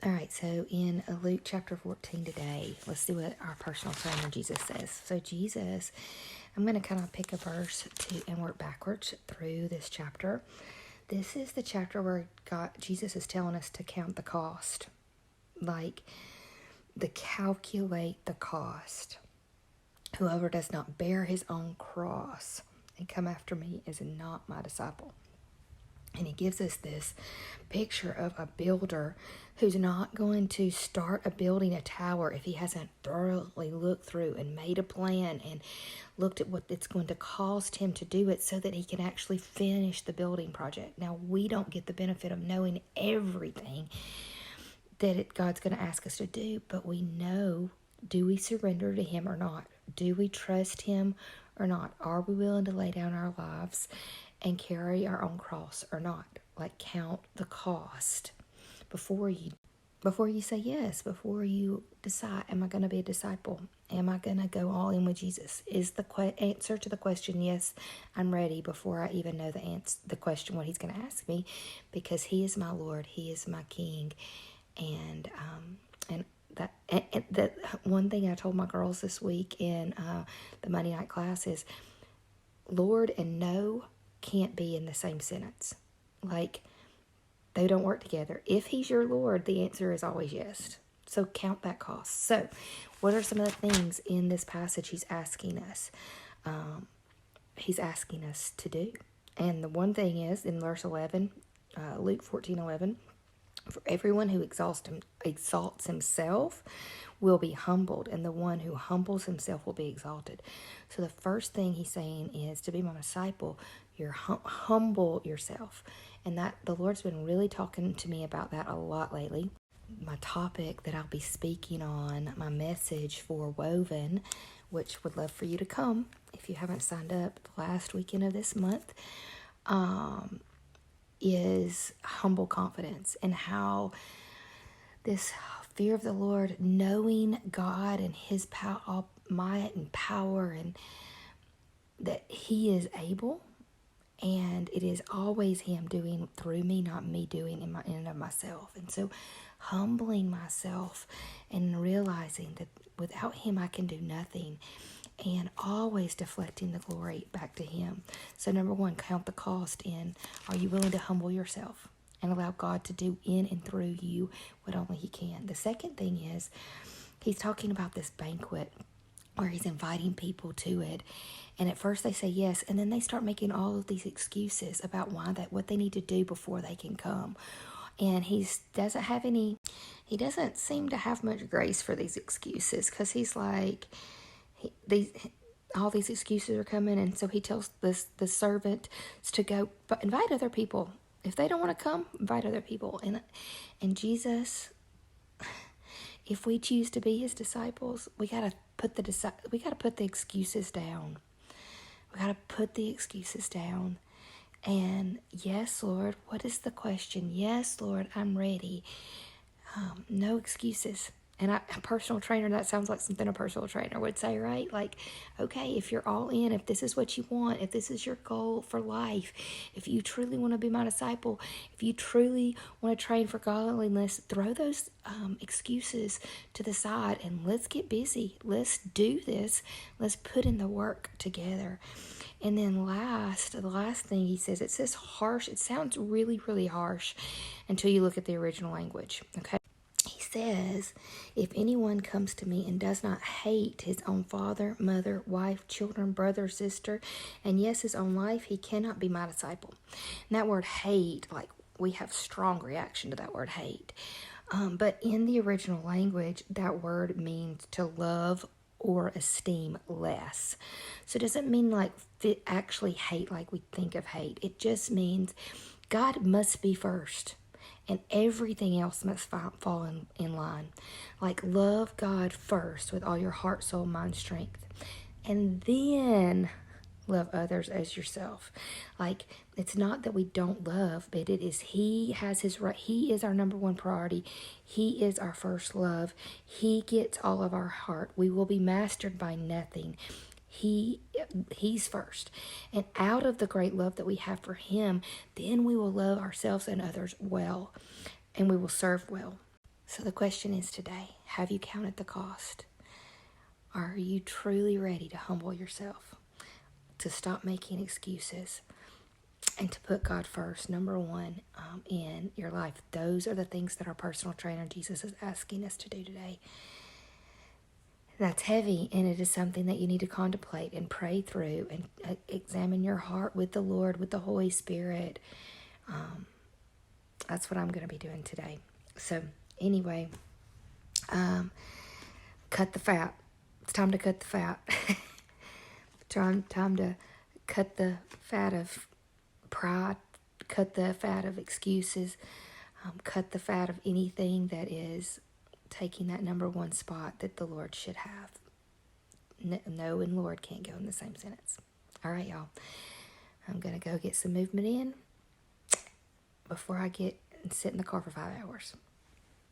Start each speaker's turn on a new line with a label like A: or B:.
A: All right, so in Luke chapter 14 today, let's see what our personal trainer Jesus says. So Jesus, I'm going to kind of pick a verse and work backwards through this chapter. This is the chapter where Jesus is telling us to count the cost, like calculate the cost. Whoever does not bear his own cross and come after me is not my disciple. And he gives us this picture of a builder who's not going to start building a tower if he hasn't thoroughly looked through and made a plan and looked at what it's going to cost him to do it so that he can actually finish the building project. Now, we don't get the benefit of knowing everything that God's going to ask us to do, but we know, do we surrender to him or not? Do we trust him or not? Are we willing to lay down our lives and carry our own cross or not? Like, count the cost before you say yes, before you decide, am I going to be a disciple? Am I going to go all in with Jesus? Is the answer to the question, yes, I'm ready, before I even know the question, what he's going to ask me, because he is my Lord, he is my King. And that one thing I told my girls this week in the Monday night class is, Lord and no can't be in the same sentence. Like, they don't work together. If he's your Lord, the answer is always yes. So count that cost. So what are some of the things in this passage he's asking us? He's asking us to do. And the one thing is, in verse 11, Luke 14:11, for everyone who exalts himself will be humbled, and the one who humbles himself will be exalted. So the first thing he's saying is, to be my disciple, you're humble yourself. And that the Lord's been really talking to me about that a lot lately. My topic that I'll be speaking on, my message for Woven, which would love for you to come if you haven't signed up, the last weekend of this month, is humble confidence, and how this fear of the Lord, knowing God and his might and power, and that he is able, and it is always him doing through me, not me doing in and of myself. And so humbling myself and realizing that without him I can do nothing, and always deflecting the glory back to him. So number one, count the cost in, are you willing to humble yourself and allow God to do in and through you what only he can? The second thing is, he's talking about this banquet where he's inviting people to it. And at first they say yes, and then they start making all of these excuses about what they need to do before they can come. And he doesn't seem to have much grace for these excuses, because he's like, all these excuses are coming, and so he tells the servant to go, but invite other people. If they don't want to come, invite other people. And Jesus, if we choose to be his disciples, we gotta put the excuses down. We gotta put the excuses down. And yes, Lord, what is the question? Yes, Lord, I'm ready. No excuses. And a personal trainer, that sounds like something a personal trainer would say, right? Like, okay, if you're all in, if this is what you want, if this is your goal for life, if you truly want to be my disciple, if you truly want to train for godliness, throw those excuses to the side and let's get busy. Let's do this. Let's put in the work together. And then the last thing he says, it says harsh. It sounds really, really harsh until you look at the original language, okay? He says, if anyone comes to me and does not hate his own father, mother, wife, children, brother, sister, and yes, his own life, he cannot be my disciple. And that word hate, like, we have strong reaction to that word hate. But in the original language, that word means to love or esteem less. So it doesn't mean like actually hate like we think of hate. It just means God must be first, and everything else must fall in line. Like, love God first with all your heart, soul, mind, strength. And then love others as yourself. Like, it's not that we don't love, but it is he has his right. He is our number one priority. He is our first love. He gets all of our heart. We will be mastered by nothing. He's first. And out of the great love that we have for him, then we will love ourselves and others well, and we will serve well. So the question is today, have you counted the cost? Are you truly ready to humble yourself, to stop making excuses, and to put God first, number one, in your life? Those are the things that our personal trainer Jesus is asking us to do today. That's heavy, and it is something that you need to contemplate and pray through and examine your heart with the Lord, with the Holy Spirit. That's what I'm going to be doing today. So anyway, cut the fat. It's time to cut the fat. Time to cut the fat of pride, cut the fat of excuses, cut the fat of anything that is taking that number one spot that the Lord should have. No and Lord can't go in the same sentence. All right, y'all. I'm going to go get some movement in before I get and sit in the car for 5 hours.